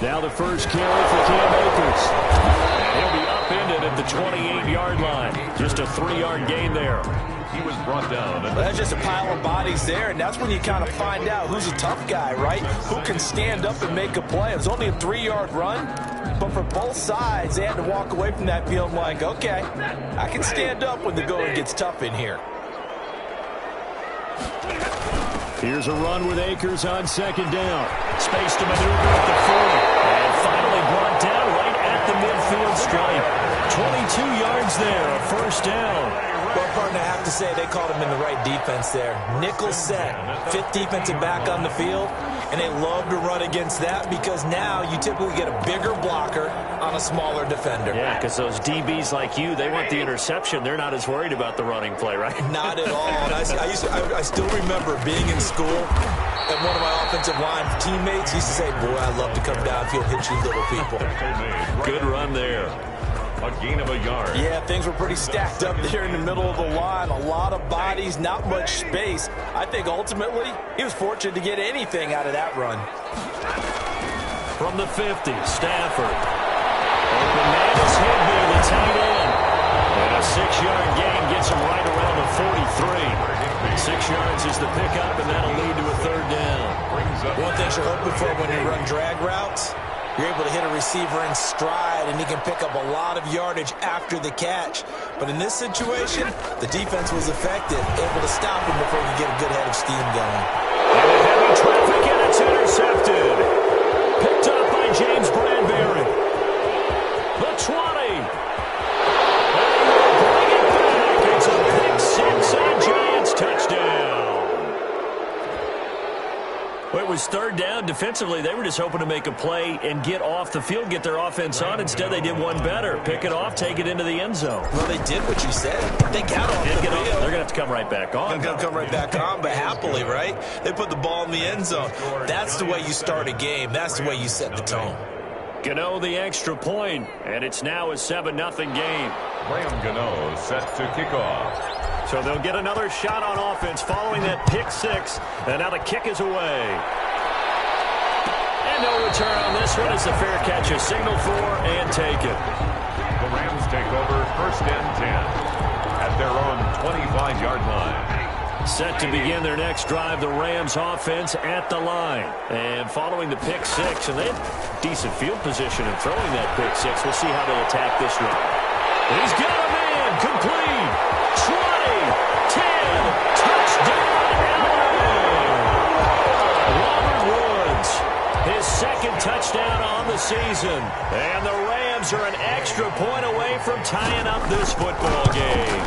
Now the first carry for Cam Akers. And he'll be upended at the 28-yard line. Just a 3-yard gain there. He was brought down. Well, that's just a pile of bodies there, and that's when you kind of find out who's a tough guy, right? Who can stand up and make a play. It was only a 3-yard run, but for both sides, they had to walk away from that feeling like, okay, I can stand up when the going gets tough in here. Here's a run with Akers on second down. Space to maneuver at the 40. And finally brought down right at the midfield stripe. 22 yards there, a first down. Well, partner, I have to say they called him in the right defense there. Nickel set, fifth defensive back on the field, and they love to run against that because now you typically get a bigger blocker on a smaller defender. Yeah, because those DBs like you, they want the interception. They're not as worried about the running play, right? Not at all. And I still remember being in school, and one of my offensive line teammates used to say, boy, I'd love to come downfield and hit you little people. Good run there. A gain of a yard. Yeah, things were pretty stacked up there in the middle of the line. A lot of bodies, not much space. I think ultimately he was fortunate to get anything out of that run. From the 50, Stafford. Open man is Higbee, the tight end. And a 6-yard gain gets him right around the 43. 6 yards is the pickup, and that'll lead to a third down. One thing you're hoping for when you run drag routes, you're able to hit a receiver in stride, and he can pick up a lot of yardage after the catch. But in this situation, the defense was effective, able to stop him before he get a good head of steam going. And heavy traffic, and it's intercepted. Picked up by James Bradbury. The 20. And he will bring it back. It's a pick six and a Giants touchdown. Well, it was third down. Defensively, they were just hoping to make a play and get off the field, get their offense on. Instead, they did one better. Pick it off, take it into the end zone. Well, they did what you said. They got off the field. They're going to have to come right back on. They're going to come right back on, but happily, right? They put the ball in the end zone. That's the way you start a game. That's the way you set the tone. Gano the extra point, and it's now a 7-0 game. Graham Gano set to kick off. So they'll get another shot on offense following that pick six. And now the kick is away. And no return on this one as the fair catch is signaled for and taken. The Rams take over first and 10 at their own 25-yard line. Set to begin their next drive, the Rams offense at the line. And following the pick six, and they have decent field position in throwing that pick six. We'll see how they attack this one. He's got a man, complete. 20, 10, touchdown, Robert Woods, his second touchdown on the season. And the Rams are an extra point away from tying up this football game.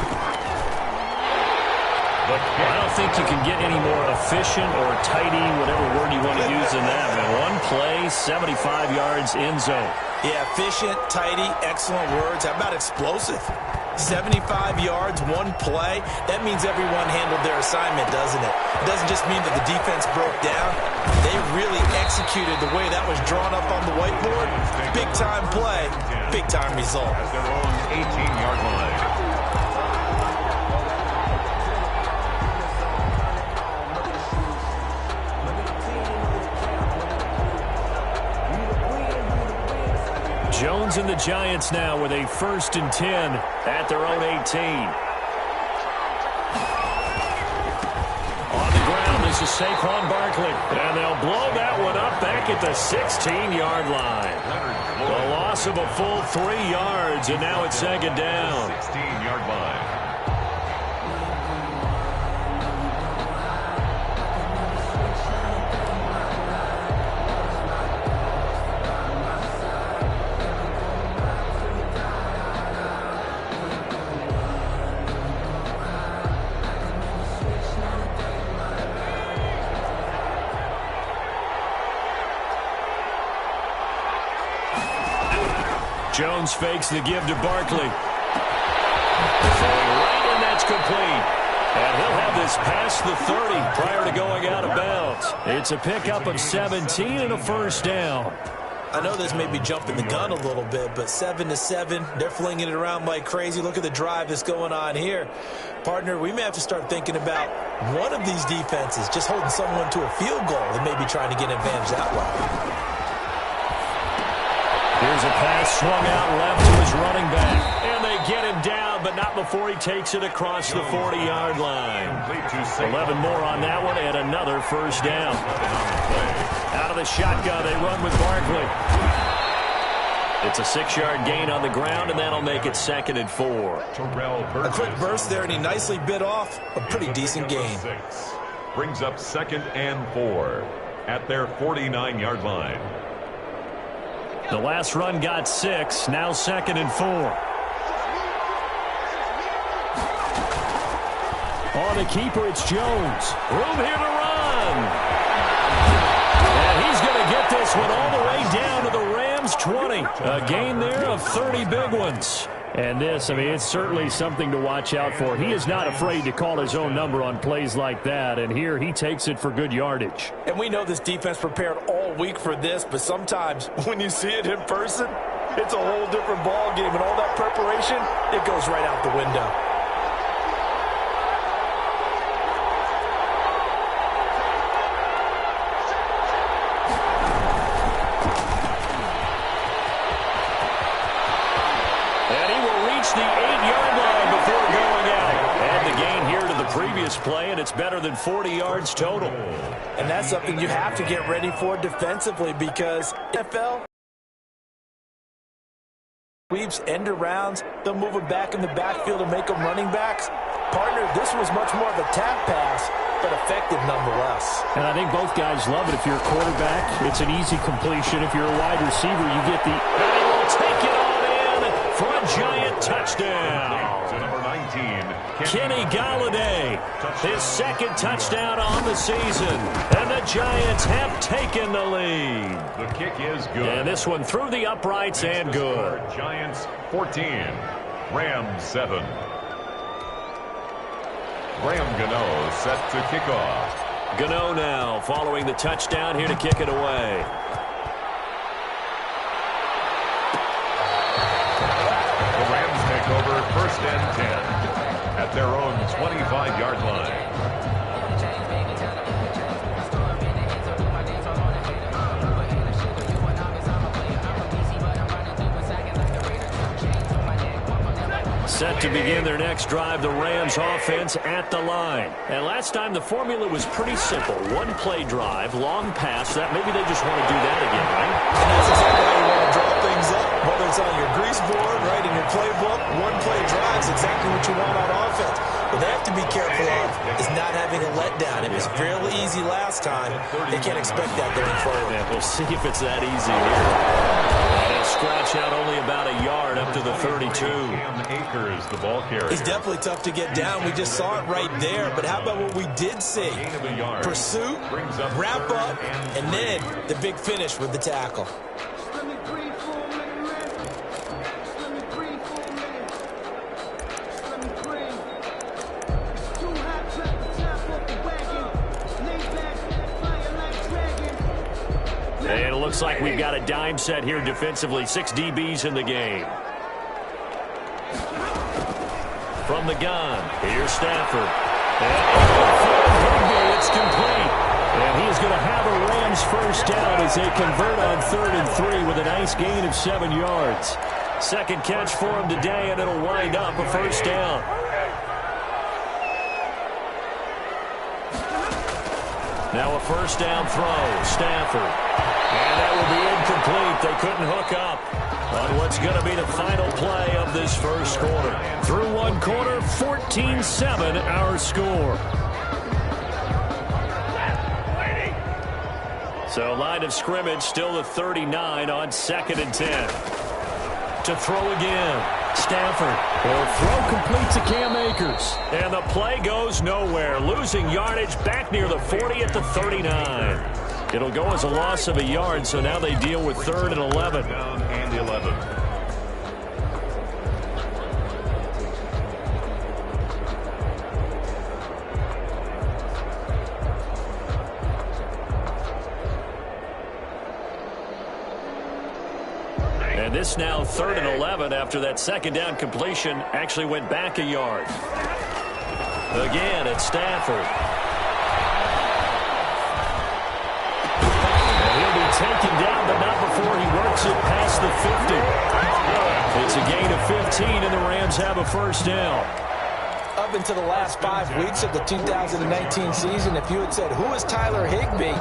I don't think you can get any more efficient or tidy, whatever word you want to use in that. One play, 75 yards, end zone. Yeah, efficient, tidy, excellent words. How about explosive? 75 yards, one play. That means everyone handled their assignment, doesn't it? It doesn't just mean that the defense broke down. They really executed the way that was drawn up on the whiteboard. Big-time play, big-time result. At their own 18-yard line. Jones and the Giants now with a 1st and 10 at their own 18. On the ground, this is Saquon Barkley. And they'll blow that one up back at the 16-yard line. The loss of a full 3 yards, and now it's second down. 16-yard line. Jones fakes the give to Barkley. Falling right, and that's complete. And he'll have this past the 30 prior to going out of bounds. It's a pickup of 17 and a first down. I know this may be jumping the gun a little bit, but 7-7, they're flinging it around like crazy. Look at the drive that's going on here. Partner, we may have to start thinking about one of these defenses just holding someone to a field goal and maybe trying to get an advantage that way. Here's a pass swung out left to his running back. And they get him down, but not before he takes it across the 40-yard line. 11 more on that one and another first down. Out of the shotgun, they run with Barkley. It's a 6-yard gain on the ground, and that'll make it 2nd and 4. A quick burst there, and he nicely bit off a pretty decent gain. Brings up 2nd and 4 at their 49-yard line. The last run got 6, now 2nd and 4. On the keeper, it's Jones. Room here to run. And he's going to get this one all the way down to the Rams 20. A gain there of 30 big ones. And this, I mean, it's certainly something to watch out for. He is not afraid to call his own number on plays like that, and here he takes it for good yardage. And we know this defense prepared all week for this, but sometimes when you see it in person, it's a whole different ball game, and all that preparation, it goes right out the window. Play, and it's better than 40 yards total. And that's something you have to get ready for defensively, because NFL sweeps, end arounds, they'll move them back in the backfield and make them running backs. Partner, this was much more of a tap pass, but effective nonetheless. And I think both guys love it. If you're a quarterback, it's an easy completion. If you're a wide receiver, you get the... And he will take it on in for a giant touchdown. To number 19. Kenny Galladay, his 2nd touchdown on the season, and the Giants have taken the lead. The kick is good. And this one through the uprights and good. Giants 14, Rams 7. Graham Gano set to kick off. Gano now following the touchdown here to kick it away. The Rams take over 1st and 10. At their own 25-yard line. Set to begin their next drive, the Rams offense at the line. And last time the formula was pretty simple. One-play drive, long pass. That maybe they just want to do that again, right? And that's exactly how you want to draw things up. Whether it's on your grease board, right, in your playbook, one-play drive is exactly what you want on offense. What they have to be careful of is not having a letdown. It was fairly easy last time. They can't expect that going forward. Yeah, we'll see if it's that easy here. And a scratch out only about a yard up to the 32. Cam Akers, the ball carrier. He's definitely tough to get down. We just saw it right there. But how about what we did see? Pursuit, wrap up, and then the big finish with the tackle. And it looks like we've got a dime set here defensively. 6 DBs in the game. From the gun, here's Stafford. And it's complete. And he's going to have a Rams first down as they convert on 3rd and 3 with a nice gain of 7 yards. 2nd catch for him today, and it'll wind up a first down. Now a first down throw, Stafford. And that will be incomplete. They couldn't hook up on what's going to be the final play of this first quarter. Through one quarter, 14-7 our score. So line of scrimmage still the 39 on 2nd and 10. To throw again. Stafford will throw complete to Cam Akers. And the play goes nowhere. Losing yardage back near the 40 at the 39. It'll go as a loss of a yard, so now they deal with 3rd and 11. Down and 11. And this now 3rd and 11 after that 2nd down completion actually went back a yard. Again, it's Stafford. Taken down, but not before he works it past the 50. It's a gain of 15, and the Rams have a first down. Up into the last 5 weeks of the 2019 season, if you had said, who is Tyler Higbee,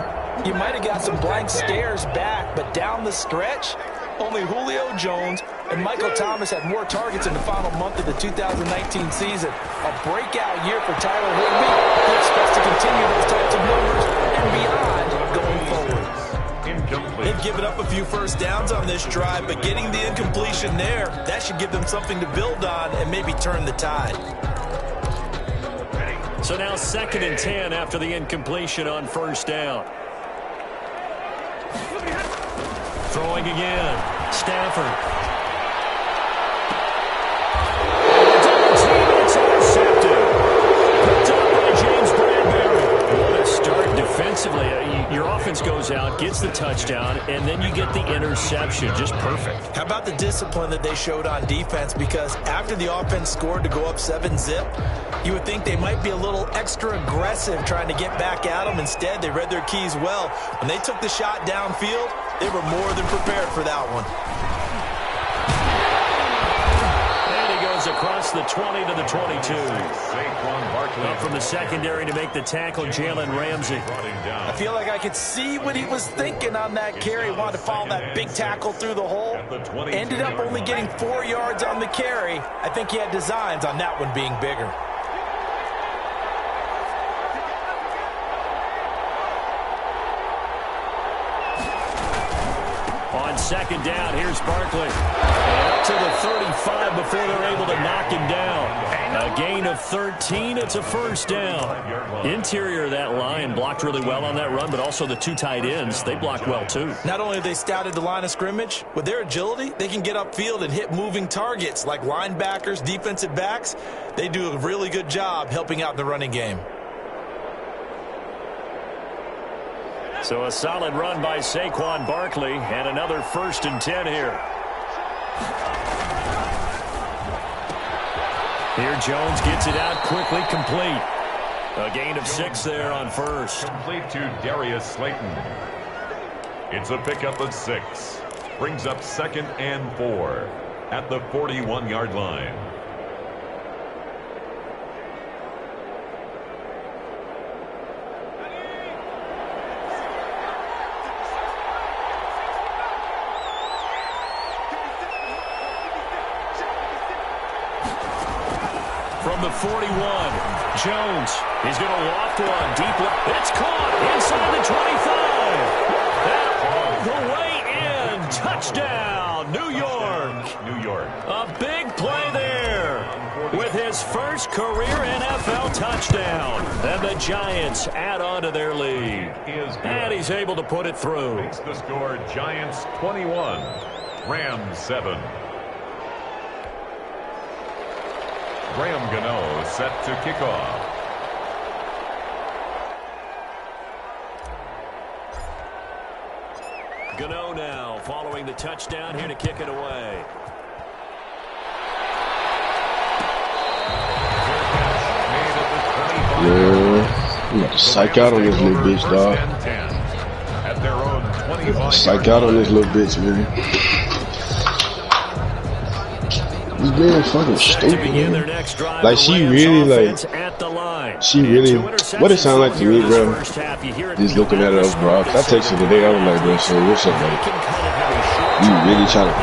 you might have got some blank stares back. But down the stretch, only Julio Jones and Michael Thomas had more targets in the final month of the 2019 season. A breakout year for Tyler Higbee. He expects to continue those types of numbers and beyond going forward. They've given up a few first downs on this drive, but getting the incompletion there, that should give them something to build on and maybe turn the tide. So now 2nd and 10 after the incompletion on first down. Throwing again. Stafford. It's intercepted. Picked up by James Bradbury. What a start defensively. Your offense goes out, gets the touchdown, and then you get the interception. Just perfect. How about the discipline that they showed on defense? Because after the offense scored to go up 7-zip, you would think they might be a little extra aggressive trying to get back at them. Instead, they read their keys well. When they took the shot downfield, they were more than prepared for that one. And he goes across the 20 to the 22. Up from the secondary to make the tackle, Jalen Ramsey. I feel like I could see what he was thinking on that carry. He wanted to follow that big tackle through the hole. Ended up only getting 4 yards on the carry. I think he had designs on that one being bigger. On 2nd down, here's Barkley. Up to the 35 before they're able to knock him down. A gain of 13. It's a first down. Interior of that line blocked really well on that run, but also the 2 tight ends, they blocked well too. Not only have they scouted the line of scrimmage, with their agility, they can get upfield and hit moving targets like linebackers, defensive backs. They do a really good job helping out in the running game. So a solid run by Saquon Barkley, and another 1st and 10 here. Here Jones gets it out quickly, complete. A gain of 6 there on first. Complete to Darius Slayton. It's a pickup of 6. Brings up 2nd and 4 at the 41-yard line. From the 41, Jones. He's going to loft one deep left. It's caught inside the 25. And all the way in. Touchdown, New York. New York. A big play there with his first career NFL touchdown. And the Giants add on to their lead. And he's able to put it through. Makes the score Giants 21, Rams 7. Graham Gano set to kick off. Gano now following the touchdown here to kick it away. Yeah, I'm about to psych out on this little bitch, dog. Psych out on this little bitch, man. He's being fucking stupid, man. Like, she really, what it sound like to me, bro, just looking at us, bro. I texted today, I was like, bro, so what's up, buddy? You really trying to,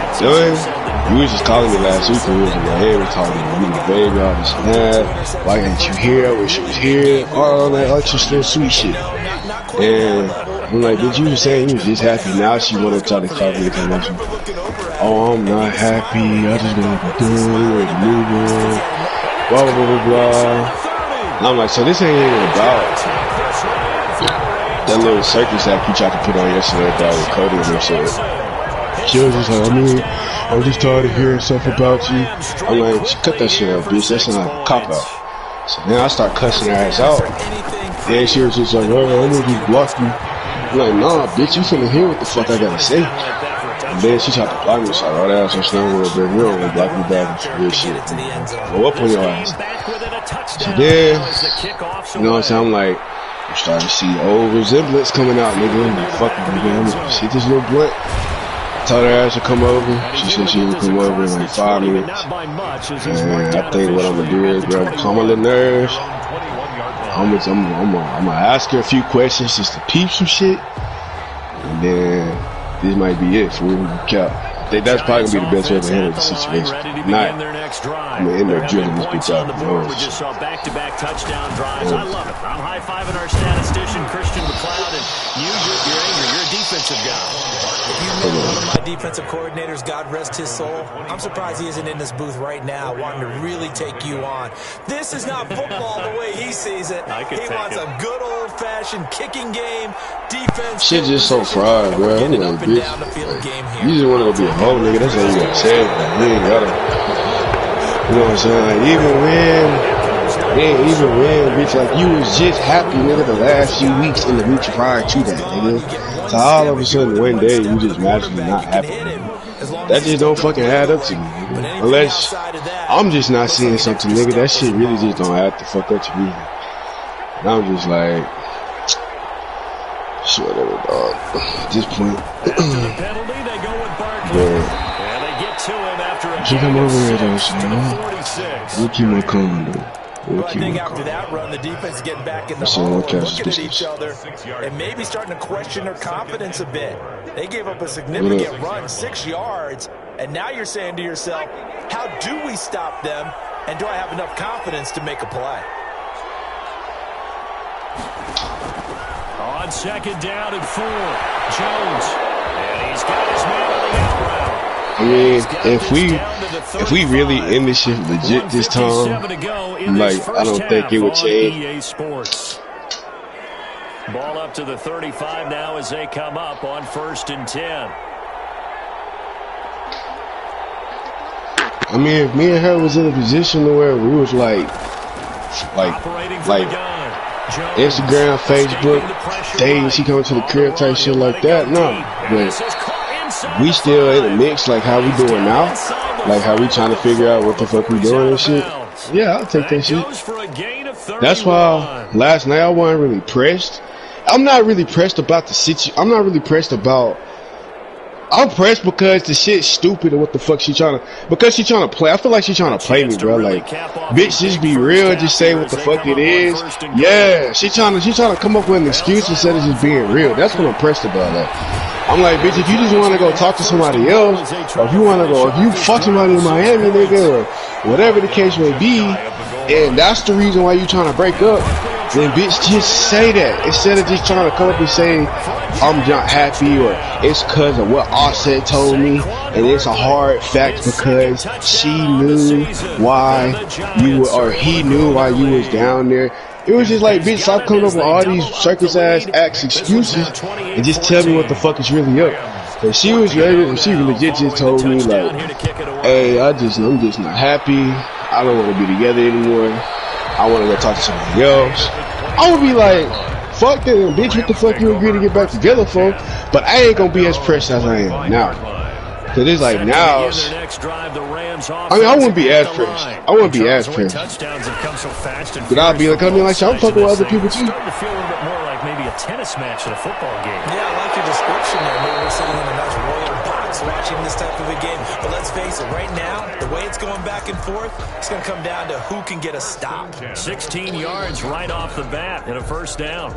you was just calling me last week, and we was in my head, we talking, you the baby, all this and that. Why didn't you hear? I wish you was here. All that extra little sweet shit. And I'm like, did you say you was just happy? Now she want to try to call me and come at you. Oh, I'm not happy. I just want to be done with moving. Blah, blah, blah, blah. And I'm like, so this ain't even about that little circus act you tried to put on yesterday about with Cody and himself. She was just like, I'm just tired of hearing stuff about you. I'm like, cut that shit out, bitch. That's not a cop-out. So then I start cussing her ass out. Then she was just like, oh, I'm gonna just block you. I'm like, nah, bitch, you finna hear what the fuck I gotta say. And then she tried to block me, so I wrote out some slang with her, but you don't want to block me back and some real shit. Go up on your ass. So then, you know what I'm saying, I'm like, I'm starting to see old resemblance coming out, nigga. I'm like, fuck it, nigga. I'm gonna hit this little blunt. told her I should come over. She said she would come over in like 5 minutes. And I think what I'm gonna do is, bro, calm my little nerves. I'm gonna ask her a few questions just to peep some shit. And then this might be it. Fool. I think that's probably gonna be the best way to handle the situation. Not, I'm gonna end up drilling this bitch out. We just saw back-to-back touchdown drives. I love it. I'm high-fiving our statistician, Christian McLeod, and you're a defensive guy. If you met one of my defensive coordinators, God rest his soul, I'm surprised he isn't in this booth right now wanting to really take you on. This is not football the way he sees it. He wants a good old-fashioned kicking game, defense. Shit just so fried, bro. I'm like, bitch. You just want to go be a whole nigga. That's all you gotta say. Like, you ain't gotta. You know what I'm saying? Like, even when, bitch, like, you was just happy, nigga, the last few weeks and the weeks prior to that, nigga. So all of a sudden, one day, you just magically not happy. That just don't fucking add up to me, nigga. Unless I'm just not seeing something, nigga. That shit really just don't add the fuck up to me. And I'm just like, shit, whatever, dog. At this point, keep him over there, though, so, we'll keep my calm, though. Well, I think after that run, the defense is getting back in the hole, looking at each other, and maybe starting to question their confidence a bit. They gave up a significant run, 6 yards, and now you're saying to yourself, how do we stop them, and do I have enough confidence to make a play? On second down and 4, Jones, and he's got his man on the out route. I mean, if we really end this shit legit this time, like, I don't think it would change. Ball up to the 35 now as they come up on 1st and 10. I mean, if me and her was in a position where we was like Instagram, Facebook, dating, she coming to the crib type shit like that, no. But we still in the mix, like how we doing now, like how we trying to figure out what the fuck we doing and shit. Yeah, I'll take that shit. That's why last night I wasn't really pressed. I'm not really pressed about the situation. I'm not really pressed about. I'm pressed because the shit's stupid and what the fuck she trying to. Because she trying to play. I feel like she trying to play me, bro. Like, bitch, just be real. Just say what the fuck it is. Yeah, she trying to come up with an excuse instead of just being real. That's what I'm pressed about. Like, I'm like, bitch, if you just want to go talk to somebody else, or if you fuck somebody in Miami, nigga, or whatever the case may be, and that's the reason why you trying to break up, then bitch, just say that instead of just trying to come up and say I'm not happy, or it's because of what Offset told me, and it's a hard fact because she knew why you were, or he knew why you was down there. It was just like, bitch, stop coming up with all these circus-ass excuses and just tell me what the fuck is really up. And she legit just told me, like, hey, I'm just not happy. I don't want to be together anymore. I want to go talk to somebody else. I would be like, fuck that, bitch, what the fuck you agree to get back together for? But I ain't gonna be as pressed as I am now. Cause it's like now, I mean, I wouldn't be as pressed. I wouldn't be as pressed. But I'll be like, I'm fucking with other people too. Starting to feel a little bit more like maybe a tennis match at a football game. Yeah, I like your description there. Maybe we're sitting in a nice royal box watching this type of a game. But let's face it, right now, the way it's going back and forth, it's going to come down to who can get a stop. 16 yards right off the bat and a 1st down.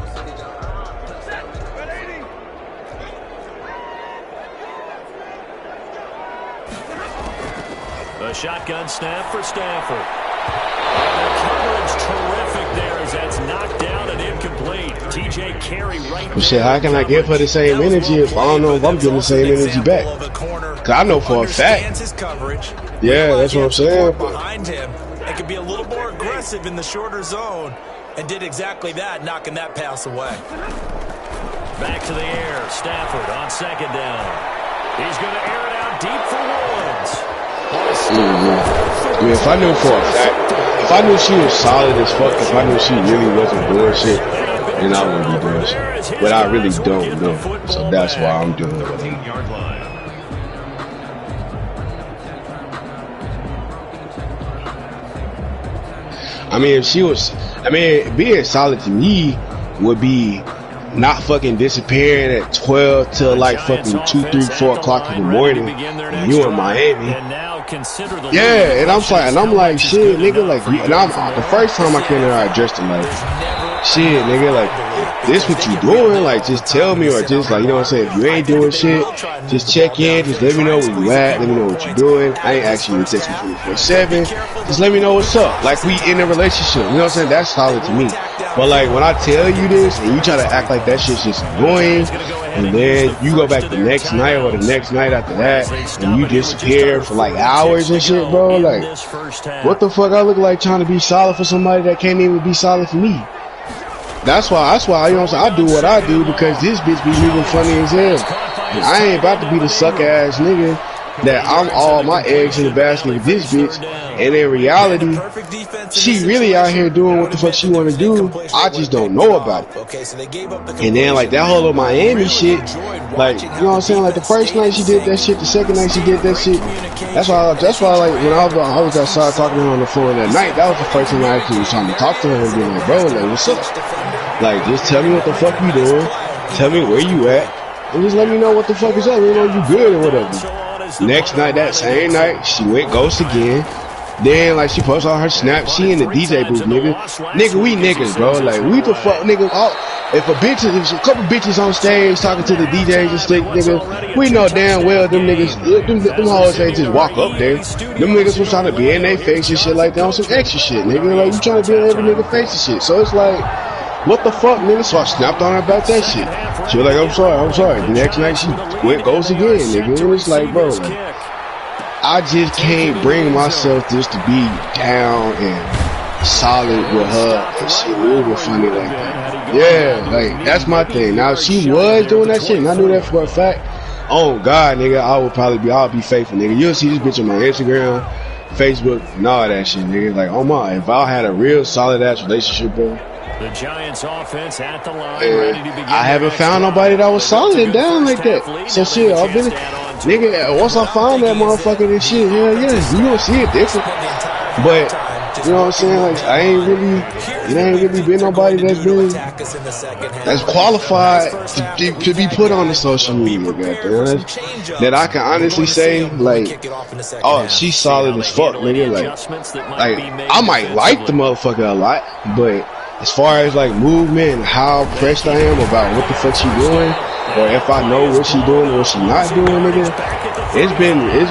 A shotgun snap for Stafford. And the coverage terrific there as that's knocked down and incomplete. TJ Carey right there. Well, shit, how can I give her the same energy if I don't know if I'm getting the same energy back? Cause I know for a fact. Yeah, that's what I'm saying. Behind him and could be a little more aggressive in the shorter zone, and did exactly that, knocking that pass away. Back to the air. Stafford on 2nd down. He's going to air it out deep for Woods. I mean, if I knew for a fact, if I knew she was solid as fuck, if I knew she really wasn't doing shit, then I wouldn't be doing shit. But I really don't know, so that's why I'm doing it. I mean, if she was, I mean, being solid to me would be not fucking disappearing at 12 till like fucking 2, 3, 4 o'clock in the morning, and you in Miami. Yeah, and I'm like, shit, nigga, like, and the first time I came there, I addressed him like, shit, nigga, like, this what you doing? Like, just tell me, or just like, you know what I'm saying? If you ain't doing shit, just check in, just let me know where you at, let me know what you doing. I ain't asking you to text me 24/7. Just let me know what's up. Like, we in a relationship, you know what I'm saying? That's solid to me. But like, when I tell you this and you try to act like that shit's just annoying, and then you go back the next night or the next night after that, and you disappear for like hours and shit, bro, like, what the fuck I look like trying to be solid for somebody that can't even be solid for me? That's why, you know what I'm saying, I do what I do because this bitch be moving funny as hell. And I ain't about to be the suck ass nigga that I'm all my eggs in the basket with this bitch, and in reality, she really out here doing what the fuck she want to do. I just don't know about it. And then like that whole little Miami shit, like, you know what I'm saying, like the first night she did that shit, the second night she did that shit. That's why like when I was outside talking to her on the phone that night, that was the first time I actually was trying to talk to her and be like, bro, like, what's up? Like, just tell me what the fuck you doing, tell me where you at, and just let me know what the fuck is up, you know, you good or whatever. Next night, that same night, she went ghost again. Then, like, she posts all her snaps. She in the DJ booth, nigga. Nigga, we niggas, bro. Like, we the fuck, nigga. If a couple bitches on stage talking to the DJs and shit, nigga, we know damn well them niggas, them hoes ain't just walk up there. Them niggas was trying to be in their face and shit like that on some extra shit, nigga. Like, you trying to be in every nigga face and shit. So it's like, what the fuck, nigga? So I snapped on her about that shit. She was like, I'm sorry. The next night she went ghost again, nigga. And it's like, bro, like, I just can't bring myself just to be down and solid with her and she moving funny like that. Yeah, like, that's my thing. Now, if she was doing that shit and I knew that for a fact, oh God, nigga, I'll be faithful, nigga. You'll see this bitch on my Instagram, Facebook, and all that shit, nigga. Like, oh my, if I had a real solid ass relationship, bro, the Giants offense at the line, ready to begin. I haven't found nobody that was solid and down like that. So shit, I've been, nigga, once I find that motherfucker and shit, hell yeah, you gonna see it different. But, you know what I'm saying, like, it ain't really been nobody that's qualified to be put on the social media, goddamn. That I can honestly say, like, oh, she's solid as fuck, nigga. Like, I might like the motherfucker a lot, but as far as like movement and how pressed I am about what the fuck she doing, or if I know what she doing or what she not doing, nigga, it's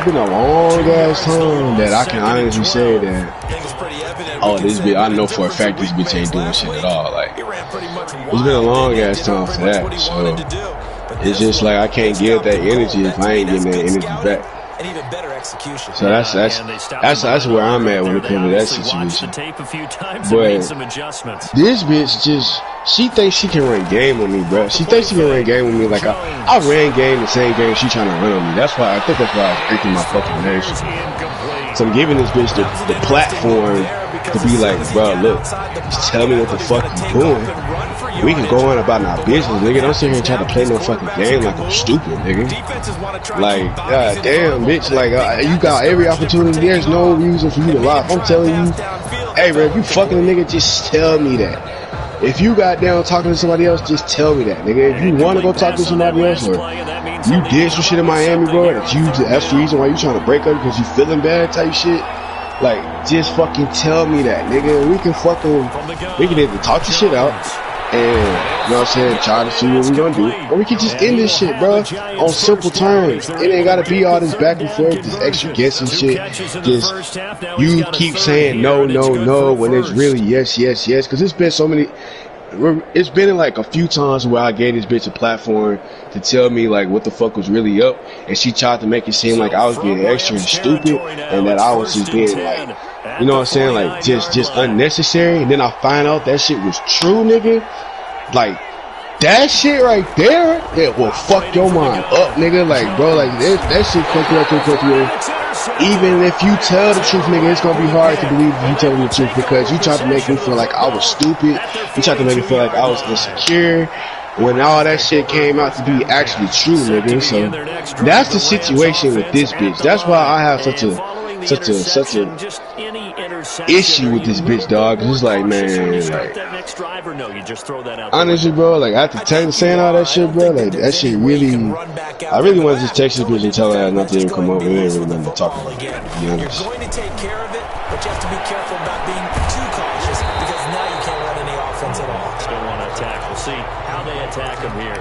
been a long ass time that I can honestly say that, oh, this bitch, I know for a fact this bitch ain't doing shit at all. Like, it's been a long ass time for that. So it's just like I can't give that energy if I ain't getting that energy back. And even better execution. So that's where I'm at when it comes to that situation. But this bitch she thinks she can run game with me, bro. She thinks she can run game with me like I ran game the same game she trying to run on me. That's why I think I was breaking my fucking nerves. So I'm giving this bitch the platform to be like, bro, look, just tell me what the fuck you doing. We can go on about our business, nigga. Don't sit here and try to play no fucking game like I'm stupid, nigga. Like, god damn, bitch. Like, you got every opportunity. There's no reason for you to lie. If I'm telling you, hey, bro, if you fucking a nigga, just tell me that. If you got down talking to somebody else, just tell me that, nigga. If you want to go talk to somebody else, or you did some shit in Miami, bro, that's the reason why you trying to break up because you feeling bad type shit. Like, just fucking tell me that, nigga. We can either talk the shit out and, you know what I'm saying, try to see what we gonna do, or we can just end this shit, bro, on simple terms. It ain't gotta be all this back and forth, this extra guessing shit. Just, you keep saying no, when it's really yes, because it's been so many, it's been like a few times where I gave this bitch a platform to tell me like what the fuck was really up, and she tried to make it seem like I was being extra and stupid, and that I was just being like, you know what I'm saying, like just unnecessary. And then I find out that shit was true, nigga. Like, that shit right there, it will fuck your mind up, nigga. Like, bro, like that shit fuck you up. Even if you tell the truth, nigga, it's gonna be hard to believe if you tell me the truth, because you tried to make me feel like I was stupid. You tried to make me feel like I was insecure, when all that shit came out to be actually true, nigga. So that's the situation with this bitch. That's why I have such a issue with this bitch, dog. It's like, man, like, honestly, bro, like, after saying all that shit, bro, like, that shit really, I really want to just text this bitch and tell her not to even come over. We ain't really nothing to talk about, to be honest. You're going to take care of it, but you have to be careful about being too cautious because now you can't run any offense at all. Still want to attack. We'll see how they attack him here.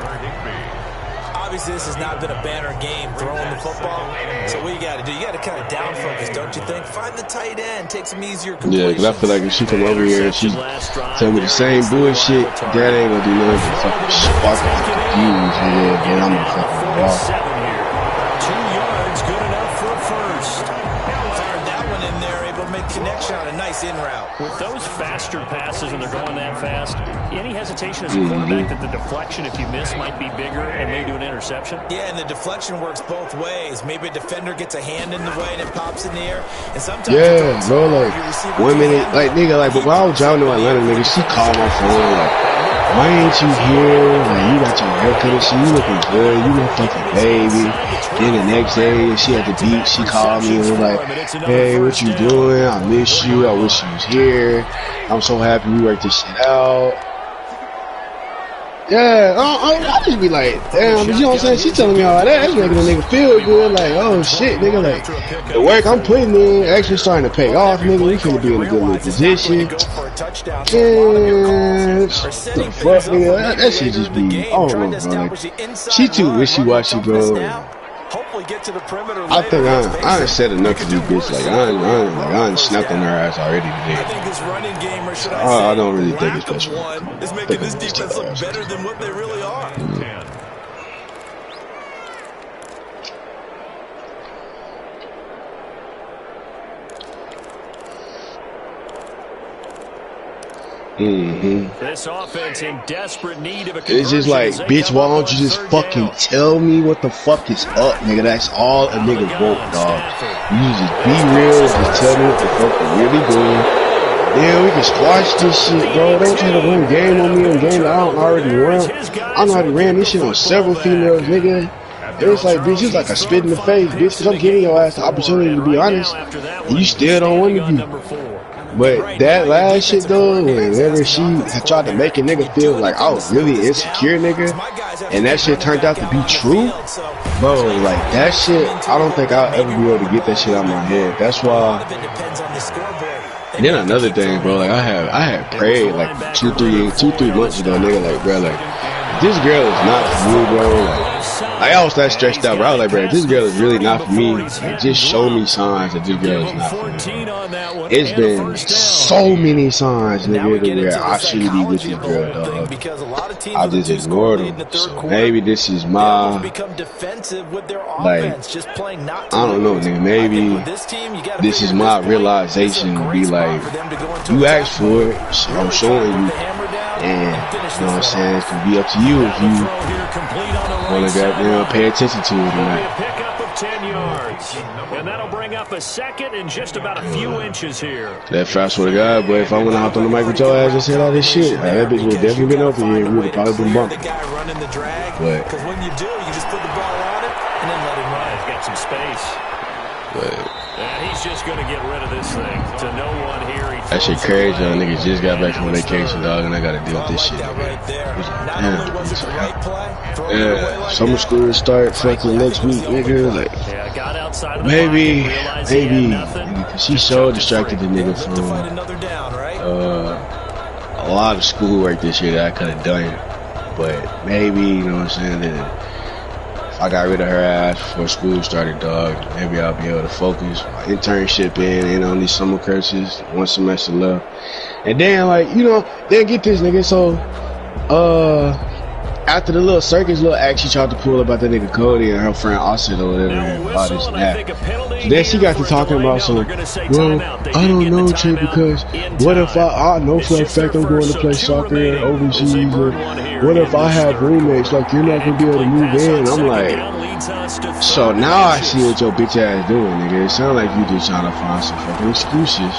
Obviously, this has not been a banner game throwing the football. So what you got to do? You got to kind of down focus, don't you think? Find the tight end, take some easier completions. Yeah, because I feel like if she come over here and she tell me the same bullshit, that ain't gonna do nothing but fucking spark and confuse me. And I'm gonna fucking walk. 2 yards, good enough for a first. Fired that one in there, able to make connection on a nice in route. With those faster passes and they're going that fast, any hesitation as a quarterback that the deflection, if you miss, might be bigger and they do an interception? Yeah, and the deflection works both ways. Maybe a defender gets a hand in the way and it pops in the air. And sometimes bro, like, 1 minute, like, nigga, like, but when I was driving to Atlanta, nigga, she called my phone, like, why ain't you here? Like, you got your haircut and shit, you looking good, you look fucking baby. Then the next day, she at the beach, she called me and was like, hey, what you doing? I miss you, I wish you was here. I'm so happy we worked this shit out. Yeah, I just be like, damn, but you know what I'm saying? She telling me all that. That's making a nigga feel good. Like, oh shit, nigga, like, the work I'm putting in actually starting to pay off, nigga. We finna be in a good little position. Yeah, the fuck, nigga? That shit just be, I don't know, bro. Like, she too wishy-washy, bro. I think I done said enough to this bitch. Like, I done snapped on her ass already today. So I don't really think it's special. It's making this defense look better than what they really are. This offense in desperate need of a it's just like, bitch, why don't you just fucking tell me what the fuck is up, nigga? That's all a nigga want, dog. You just be real, just tell me what the fuck you're really doing. Then we can squash this shit, bro. Don't try to run game on me on game that I don't already run. I already ran this shit on several females, nigga. It's like, bitch, it's like a spit in the face, bitch, because I'm giving your ass the opportunity to be honest, and you still don't want to be. But that last shit, though, whenever she had tried to make a nigga feel like I was really insecure, nigga, and that shit turned out to be true, bro, like, that shit, I don't think I'll ever be able to get that shit out of my head. That's why. And then another thing, bro, like, I had prayed, like, 2-3 months ago, nigga, like, bro, like, this girl is not for me, bro. Like, I was that stressed out, bro. I was like, bro, this girl is really not for me. Like, just show me signs that this girl is not for me. It's been so many signs, nigga, where I shouldn't be with this girl, dog. I just ignored them. So maybe this is my, like, I don't know, nigga. Maybe this is my realization to be like, you asked for it, so I'm showing you. And, you know what I'm saying, it can be up to you if you want to goddamn pay attention to it or not. Pickup of 10 yards. And that'll bring up a second in just about a few inches here. That fast with a guy, but if I would have hopped on the mic with your ass and said all this shit, that bitch would have definitely been over here. We would have probably been bumping. But because when you do, you just put the ball on it and then let him run. He's got some space. But and he's just going to get rid of this thing to no one here. That shit crazy. Y'all niggas just got back from vacation, dog, and I got to deal with this shit. Yeah, summer school start fucking next week, nigga. Like, maybe, because she so distracted the nigga from a lot of schoolwork this year that I could have done. But maybe, you know what I'm saying, that I got rid of her ass before school started, dog. Maybe I'll be able to focus my internship in on these summer courses. 1 semester left. And then, like, you know, then get this, nigga. So, after the little circus little act she tried to pull about that nigga Cody and her friend Offset or whatever and all this and that. So then she got to talking about some, well, I don't know, Trey, because what if I know for a fact I'm going to play soccer overseas, or what if I have roommates, like, you're not going to be able to move in? I'm like, so now I see what your bitch ass doing, nigga. It sounds like you just trying to find some fucking excuses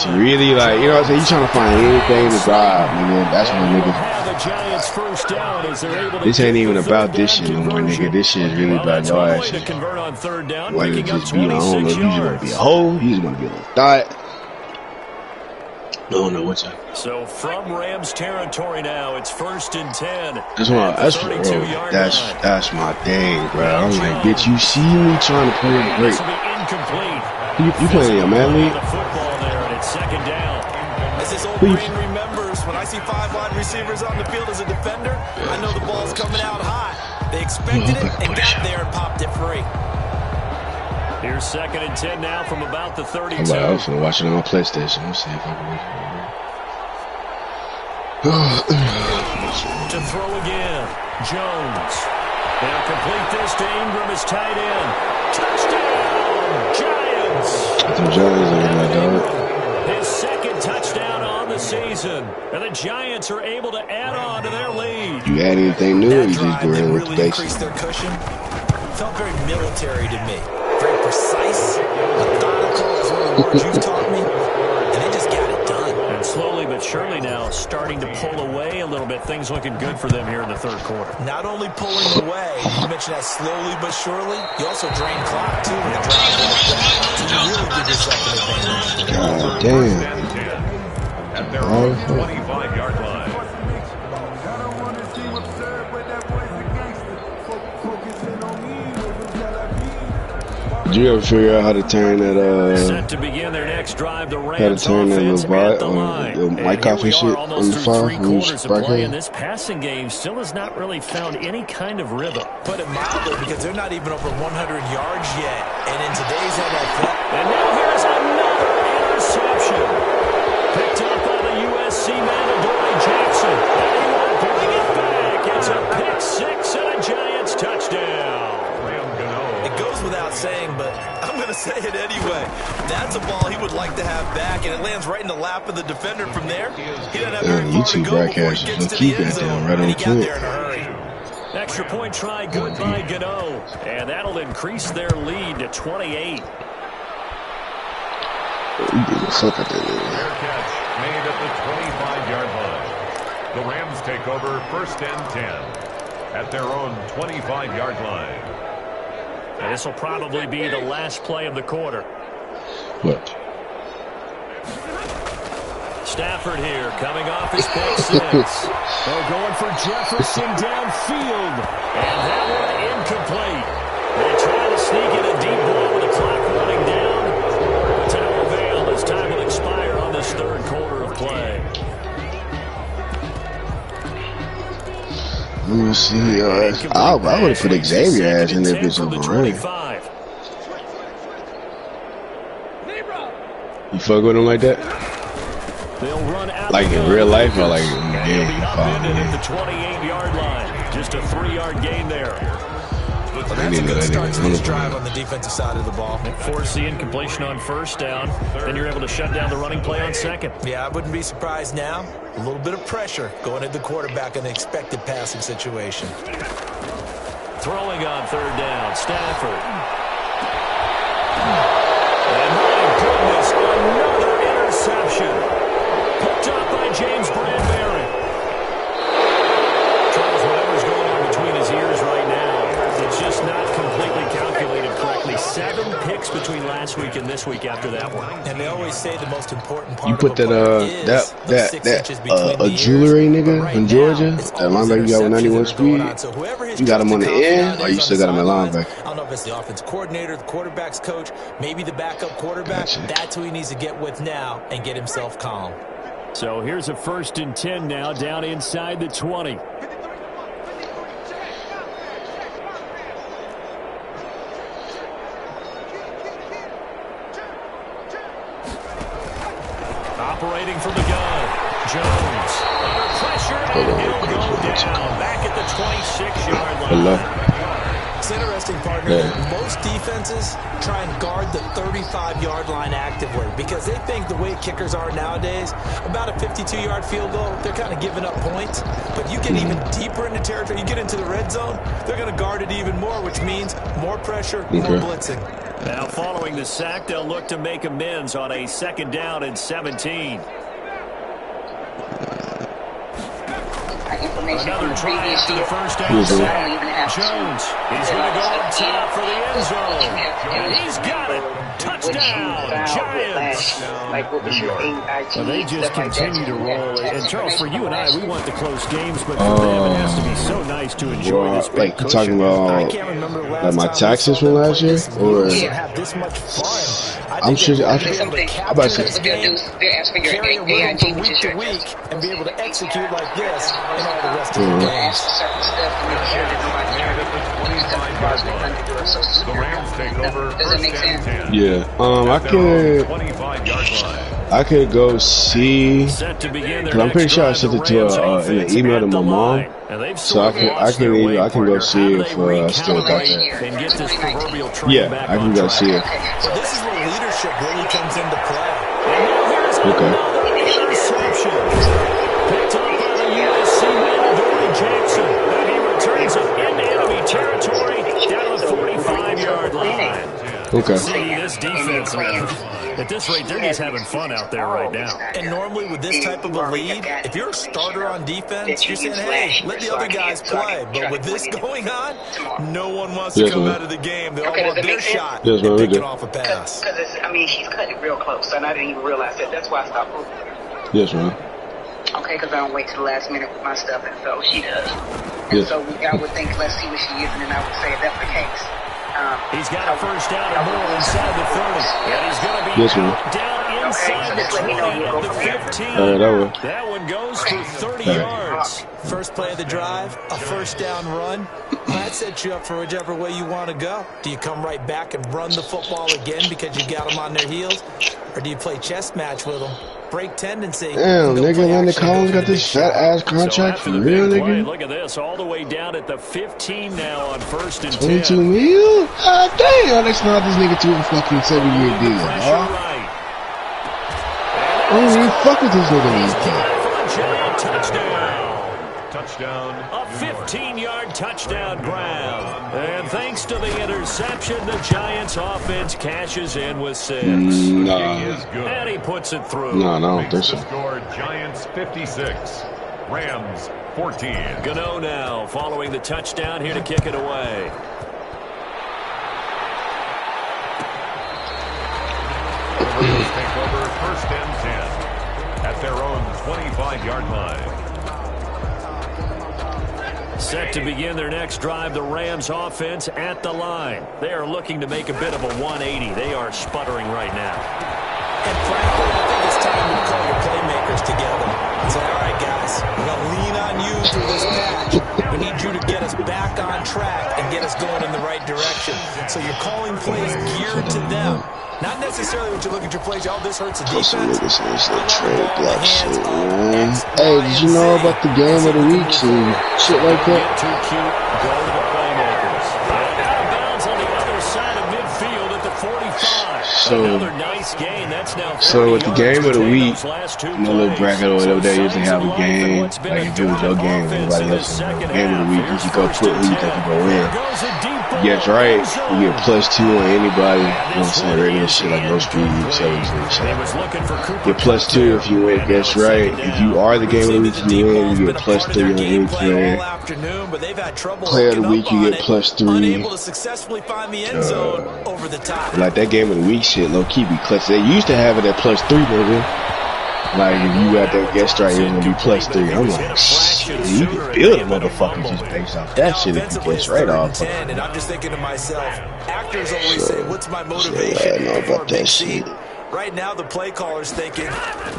to really, like, you know what I'm saying, you trying to find anything to drive, nigga. That's what niggas. This ain't even about this shit no more, nigga. This shit is really about your ass. Whether it just be, I don't know, you just want to be a hoe, you just want to be a little thought. No, what's that? So from Rams territory now, it's 1st and 10. That's my thing, bro. I'm like, bitch, you see me trying to play it great. You playing your MaddenWeek? Football there, and it's 2nd down. As this old brain remembers, when I see 5 wide receivers on the field as a defender, I know the ball's coming out hot. They expected it and got there and popped it free. Here's 2nd and 10 now from about the 32. I was gonna watch it on my PlayStation. Let's see if I can. To throw again, Jones. They'll complete this to Ingram as tight end. Touchdown, Giants! The Giants are in that dog. His 2nd touchdown on the season, and the Giants are able to add on to their lead. You add anything new, or you just go ahead with the really basics? increased their cushion. Felt very military to me. Very precise, methodical, is one of the words you've taught me, and they just got it done. And slowly but surely now starting to pull away a little bit. Things looking good for them here in the 3rd quarter. Not only pulling away, you mentioned that slowly but surely, you also drain clock too when the drive like that. So you really give yourself an advantage. God damn. At their own 25-yard line. Did you ever figure out how to turn that Set to begin their next drive, the how to Rams turn that offense at the line. mic off and shit on the file when you spark And it? this passing game still has not really found any kind of rhythm. Put it mildly, because they're not even over 100 yards yet. And in today's NFL, And now here's another interception. Picked up by the USC Mandatory Jackson. And he will bring it back. It's a pick 6 and a Giants touchdown. it goes without saying, but I'm going to say it anyway. That's a ball he would like to have back, and it lands right in the lap of the defender from there. He doesn't have very far to go before he gets to the end zone, and he got there in a hurry. Extra point try, good by Gano. And that'll increase their lead to 28. Fair catch made at the 25-yard line. The Rams take over 1st and 10 at their own 25-yard line. And this will probably be the last play of the quarter. What? Stafford here, coming off his pick 6. They're going for Jefferson downfield. And that one incomplete. They try to sneak in a deep ball with the clock running down. To no avail, as time will expire on this 3rd quarter of play. Let me see. I would have put Xavier ass in there bitch over running. You fuck with him like that? Like in real life or like in the game? At the 28-yard line. Just a 3-yard gain there. Well, that's a good start to this drive on the defensive side of the ball. Force the incompletion on 1st down. Then you're able to shut down the running play on 2nd. Yeah, I wouldn't be surprised now. A little bit of pressure going at the quarterback in the expected passing situation. Throwing on 3rd down, Stafford. And my goodness, another interception. Picked up by James Bradbury. Charles, whatever's going on between his ears right now, it's just not completely calculated correctly. 7 picks between last week and this week after that one. And they always say the most important part you put of a jewelry nigga in Georgia, that linebacker you got with 91 speed, you got him on the end, or you still got him at linebacker? I don't know if it's the offense coordinator, the quarterback's coach, maybe the backup quarterback. Gotcha. That's who he needs to get with now and get himself calm. So here's a 1st and 10 now, down inside the 20. Operating from the gun, Jones under pressure, and he'll go down back at the 26-yard line. It's interesting, partner. Most defenses try and guard the 35-yard line actively because they think the way kickers are nowadays, about a 52-yard field goal, they're kind of giving up points. But you get even deeper into territory, you get into the red zone, they're going to guard it even more, which means more pressure, more blitzing. Now, following the sack, they'll look to make amends on a 2nd down and 17. information from Another the try previous after year. the first So down I sack. don't even have Jones, he's going to go up top for the end zone. And he's got it. Touchdown, Giants. Like what was your IG? Well, they just continue to roll. And Charles, for you and I, we want the close games, but for them, it has to be so nice to enjoy this big like you talking cushion. about I can't remember the last like my time taxes we from saw them last play year, this or league and have this much fun. I'm sure. I'm about to So say. what they'll do is they'll ask for your Carry a rhythm AIG, from which week is to your week and be able to execute like this in all the rest of the ask games. for certain stuff to make sure that nobody trying to do stuff across the country or social The security. Rams take over Does that first make and sense? 10. Yeah. At their own 25-yard line. I could go see. Set to begin their Cause I'm pretty next sure I drive, sent the it to Rams in an offense email at to the my mom. line. And they've So sort I of can lost their way, I can go partner. see How do if they I still got recalibrate that. and get this proverbial train Yeah, back I can on go track? see it. So this is where leadership really comes into play. And now here's Okay. another interception. Picked up by the USC man, Dory Jackson. And he returns it into enemy territory down the 45-yard line. Okay. See, this defense, man, at this rate, they're just having fun out there right now. And normally with this type of a lead, if you're a starter on defense, you're saying, hey, let the other guys play. But with this going on, no one wants to come out of the game. They all want their shot Yes, and man, picking off a pass. Because, I mean, she's cutting it real close, and I didn't even realize that. That's why I stopped moving. Yes, man. Okay, because I don't wait to the last minute with my stuff, and so she does. And Yes. so I would think, let's see what she is, and then I would say if that's the case. He's got a first down and more inside the 30. And he's going to be Yes, man. out down inside the 20 at the 15. That one goes for 30 yards. First play of the drive, a first down run. That sets you up for whichever way you want to go. Do you come right back and run the football again because you got them on their heels? Or do you play chess match with them? Break tendency. Damn, nigga, Landon Collins got this fat ass contract for real, nigga. Look at this, all the way down at the 15 now on first and 10. 22 mil? God damn, they signed this nigga to a fucking 7-year deal, dog. I don't even fuck with this nigga like that. Giant touchdown. Touchdown. A 15-yard touchdown grab. And thanks to the interception, the Giants offense cashes in with 6. Nah. And he puts it through. No, I don't think Makes so. the score Giants 56. Rams 14. Gano now following the touchdown here to kick it away. The Rams take over first and 10 at their own 25-yard line. Set to begin their next drive, the Rams offense at the line. They are looking to make a bit of a 180. They are sputtering right now. And frankly, I think it's time to call your playmakers together and say, all right, guys, we're going to lean on you through this patch. We need you to get us back on track and get us going in the right direction. So you're calling plays geared to them. Not necessarily what you look at your plays. Oh, this hurts the Put some defense. niggas in this little trade block shit, man. Hey, did you know about the game of the week and shit like that? Get too cute, go to the playmakers. And out of bounds on the other side of midfield at the 45. Another nice gain. That's now 30 with the game of the week, those last two in the little plays. bracket or whatever, they So usually have a signs of life game. in what's been Like a if it was your dominant game, offense everybody in the else in the second game of the half. week, you Here's can go first put and who you think 10. you go in. There goes a deep ball. Yes, right. End zone. You get +2 on anybody. You know what I'm saying? Regular shit like no speed, 7s and shit. He was looking for Cooper Get +2 if you win. Guess right. If you are the game of the week, you win. You get +3 on any player. Player of the week, you get +3. Unable to successfully find the end zone over the top. Like that game of the week shit, low key be clutch. They used to have it at +3, nigga. Like if you got that guest right, it's gonna be +3. I'm like, shit, you can build a motherfucker just based off that shit if you guess right off. 10, and I'm just thinking to myself, actors always say, what's my motivation I know before a about big that scene? shit. Right now, the play caller's thinking,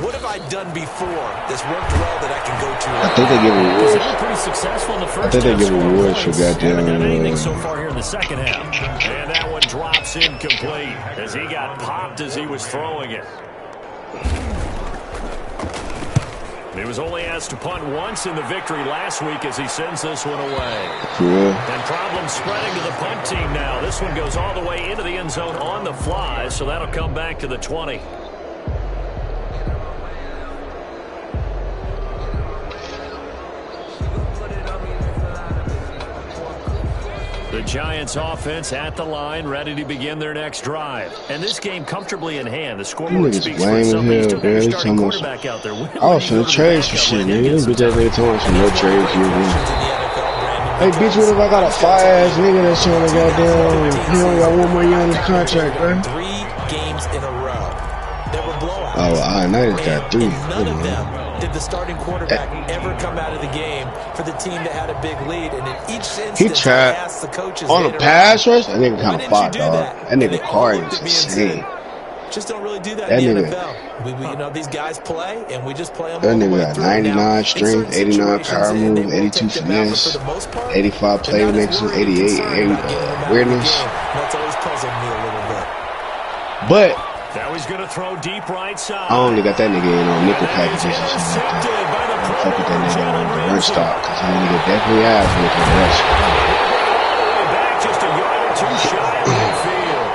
what have I done before that's worked well that I can go to? I think they give They awards. were pretty successful in the first I think they half, give scoring awards for points. Haven't done anything goddamn. so far here in the second half. And that one drops incomplete as he got popped as he was throwing it. He was only asked to punt once in the victory last week as he sends this one away. Yeah. And problems spreading to the punt team now. This one goes all the way into the end zone on the fly, so that'll come back to the 20. The Giants offense at the line, ready to begin their next drive. And this game comfortably in hand. The scoreboard speaks for itself. You still got your starting quarterback out there. I was trying to trade some shit, man. Bitch ass nigga told me some no trades here, man. Hey, bitch, what if I got a fire-ass nigga that's trying to goddamn, he only got 1 more year on his contract, bro? 3 games in a row. There were blowouts. Oh, I just got 3. None of them did the starting quarterback ever come out of the game for the team that had a big lead. And in each instance, he tried asked the coaches on a pass rush. That nigga kind of fought, dog. That nigga car is insane. Just don't really do that in the NFL. You know, these guys play, and we just play them. That nigga got 99 strength, 89 power move, 82 finesse, 85 playmaking, 88 awareness. That's always puzzled me a little bit. But now he's going to throw deep right side. I only got that nigga in on nickel packages and shit like that. I fuck with that nigga on the run stop because that nigga definitely has with the rush. Back just a yard or 2 shy of midfield.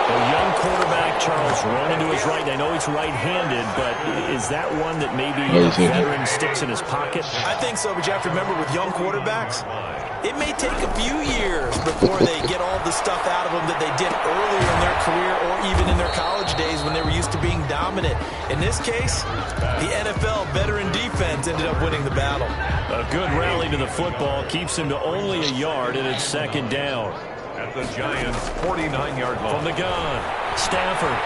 The young quarterback, Charles, running to his right. I know he's right-handed, but is that one that maybe a veteran sticks in his pocket? I think so, but you have to remember with young quarterbacks, it may take a few years before they get all the stuff out of them that they did earlier in their career or even in their college days when they were used to being dominant. In this case, the NFL veteran defense ended up winning the battle. A good rally to the football keeps him to only a yard, and it's 2nd down. At the Giants' 49-yard line. From the gun, Stafford.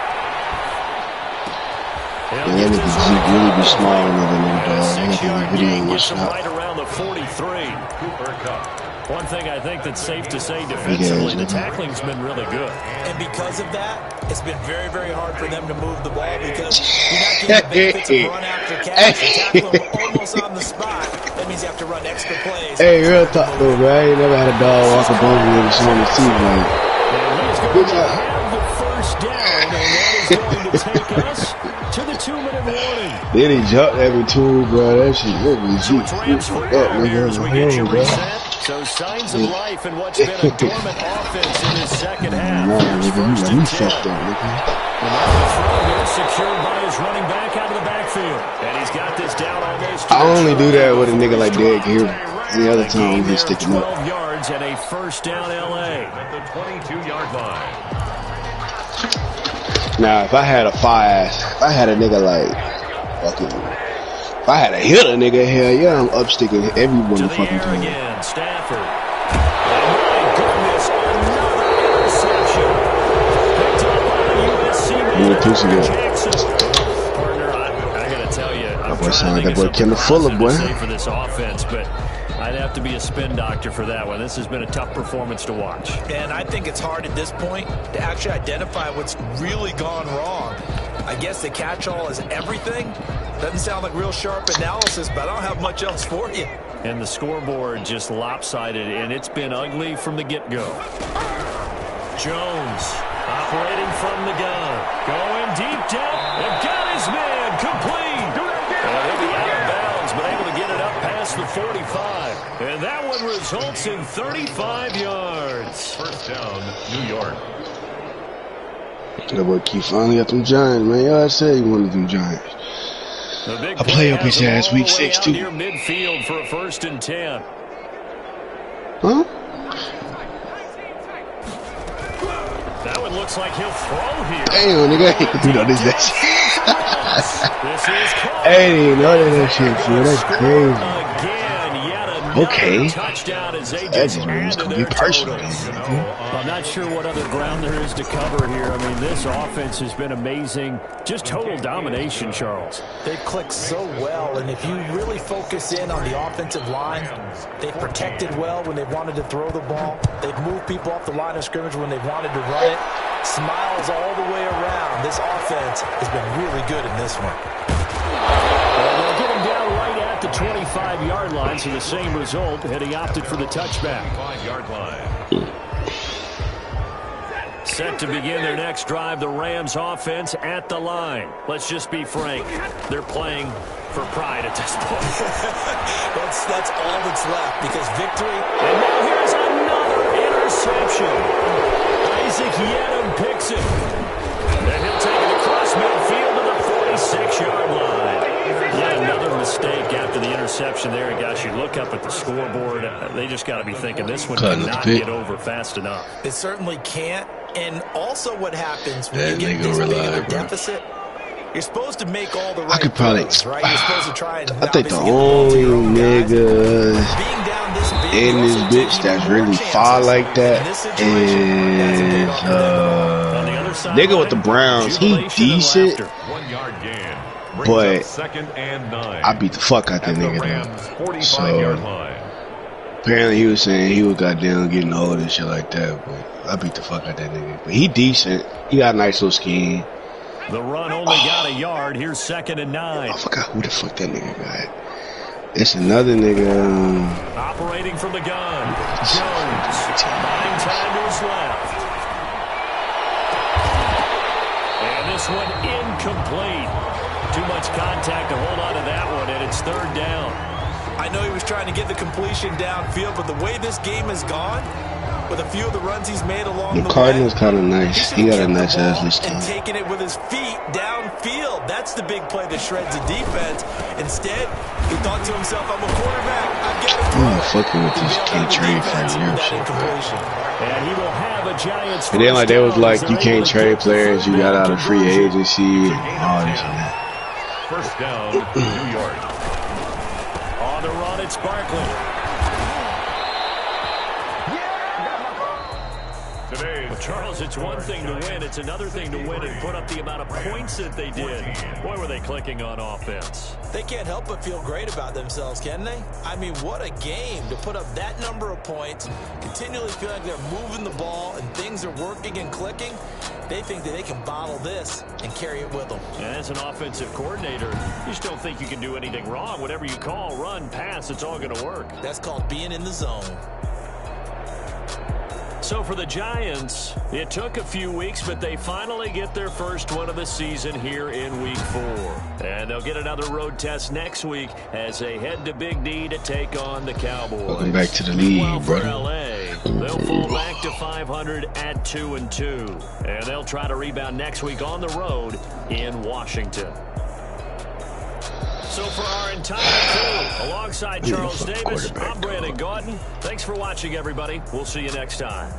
Yeah, that nigga Zeke really be smiling at that nigga, dog. I ain't think the video was not. Right around the 43. Cooper Kupp. One thing I think that's safe to say defensively, the tackling's been really good. And because of that, it's been very, very hard for them to move the ball because you're not getting the benefits of run after catch. You tackle them almost on the spot. That means you have to run extra plays. Hey, real talk though, bro. I ain't never had a dog walk up on me and show me teeth like. Good job. Have the first down, and that is going to take us to the 2-minute warning. Then he jumped every two, bro. That shit really Rams for air here as we get you reset. So signs of life in what's been a dormant offense in his second half. Nigga, you fucked up, nigga. Another throw here secured by his running back out of the backfield. And he's got this down almost. I only do that with a nigga like Derek here. Any other time he's sticking up. 12 yards and a first down LA. At the 22-yard line. Now, if I had a if I had a nigga like fucking, if I had a hitter nigga, hell yeah, I'm up sticking every motherfucking time. Again, Stafford. Oh my goodness, another interception. Picked up by the USC man. Partner, I gotta tell you, That boy sound like that boy Kendall Fuller, boy. For this offense, but I'd have to be a spin doctor for that one. This has been a tough performance to watch. And I think it's hard at this point to actually identify what's really gone wrong. I guess the catch-all is everything. Doesn't sound like real sharp analysis, but I don't have much else for you. And the scoreboard just lopsided, and it's been ugly from the get-go. Jones operating from the gun. Going deep down. And got his man complete. He'll be out of bounds, but able to get it up past the 45. And that one results in 35 yards. First down, New York. That boy Keith finally got them Giants, man. Y'all said you wanted them Giants. I play up his ass week 6 too. Near midfield for a 1st and 10. Huh? That one looks like he'll throw here. Damn, nigga, you know this that shit. I didn't know that shit, man. That's crazy. Okay. That just means it's gonna be personal. I'm not sure what other ground there is to cover here. I mean, this offense has been amazing. Just total domination, Charles. They've clicked so well, and if you really focus in on the offensive line, they've protected well when they wanted to throw the ball. They've moved people off the line of scrimmage when they wanted to run it. Smiles all the way around. This offense has been really good in this one. They'll get him down right at the 25-yard line, so the same result, and he opted for the touchback. 5-yard line. Set to begin their next drive, the Rams offense at the line. Let's just be frank, they're playing for pride at this point. That's all that's left, because victory. And now here's another interception. Isaac Yedem picks it. And he'll take it across midfield to the 46-yard line. Yet another mistake at the after the interception there, and gosh, you look up at the scoreboard, they just got to be thinking this one cannot get over fast enough. It certainly can't. And also what happens when you get this big of a deficit, you're supposed to make all the right throws, right? You're supposed to try and I think the only niggas in this bitch that's really far like that is nigga with the Browns. He decent, but I beat the fuck out that nigga though. So apparently he was saying he was goddamn getting old and shit like that, but I beat the fuck out that nigga. But he decent. He got a nice little skin. The run only got a yard. Here's 2nd and 9. I forgot who the fuck that nigga got. It's another nigga. Operating from the gun. Jones. 9 timers left. And this one incomplete. Too much contact to hold on to that one, and it's 3rd down. I know he was trying to get the completion downfield, but the way this game has gone, with a few of the runs he's made along the Cardinals way, kind of nice. He got a nice ass this team. And taking it with his feet downfield. That's the big play that shreds the defense. Instead, he thought to himself, I'm a quarterback. I've got to throw. I'm fucking with this can't trade for a year. And he will have a Giants. And then like they was like, you can't trade players you got out of free agency and all this and that. 1st down, New York. On the run, it's Barkley. Charles, it's one thing to win. It's another thing to win and put up the amount of points that they did. Boy, were they clicking on offense. They can't help but feel great about themselves, can they? I mean, what a game to put up that number of points, continually feel like they're moving the ball and things are working and clicking. They think that they can bottle this and carry it with them. And as an offensive coordinator, you just don't think you can do anything wrong. Whatever you call, run, pass, it's all going to work. That's called being in the zone. So for the Giants, it took a few weeks, but they finally get their first one of the season here in Week 4. And they'll get another road test next week as they head to Big D to take on the Cowboys. Welcome back to the league, well, for brother. LA, they'll fall back to 500 at 2-2. And they'll try to rebound next week on the road in Washington. So for our entire crew, alongside Charles Davis, I'm Brandon Gaudin. Thanks for watching, everybody. We'll see you next time.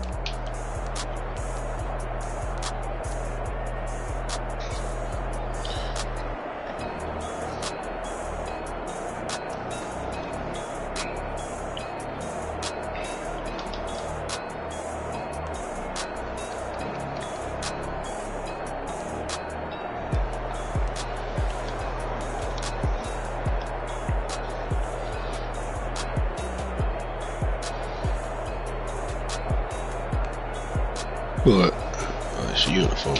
What? It's a uniform.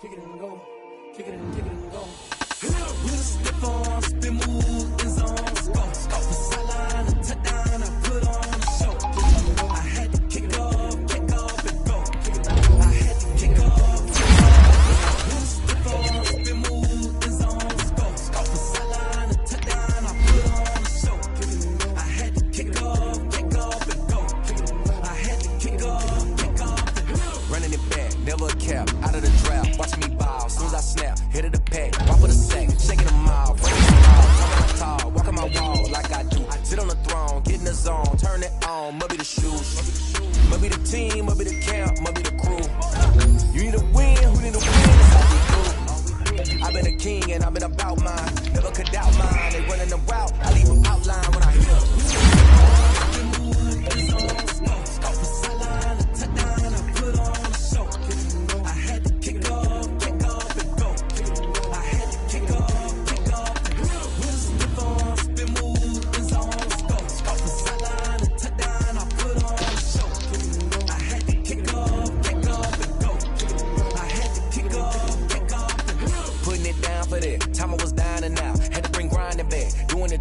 Kick it and go. Kick it and go. With a step on, spin move, in zone, go. Off the sideline, a touchdown, I put on a show. I had to kick off and go. I had to kick off. With a step on, spin move, in zone, go. Off the sideline, a touchdown, I put on a show. I had to kick off and go. I had to kick off and go. Running it back, never a cap, out of the draft. Watch me ball, soon as I snap, hit of the pack, walk with a sack, shaking them out, breaking them out, talking my tall, walking my wall like I do. Sit on the throne, get in the zone, turn it on, must be the shoes, must be the team, must be the camp, must be the crew. You need a win, who need a win, that's how we do. I've been a king and I've been about mine, never could doubt mine, they running the route, I leave them outline when I hear them.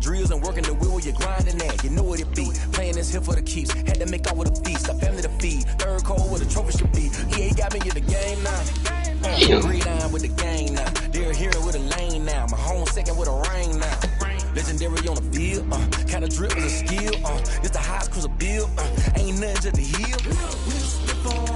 Drills and working the wheel where you're grinding at. You know what it be. Playing this here for the keeps. Had to make out with a feast. A family to feed. Third cold where the trophy should be. EA got me in the game now. Read with the game now. They're here with a lane now. My home second with a ring now. Legendary on the field. Kind of drip with a skill. It's the highest cruiser bill. Ain't nothing just the heel.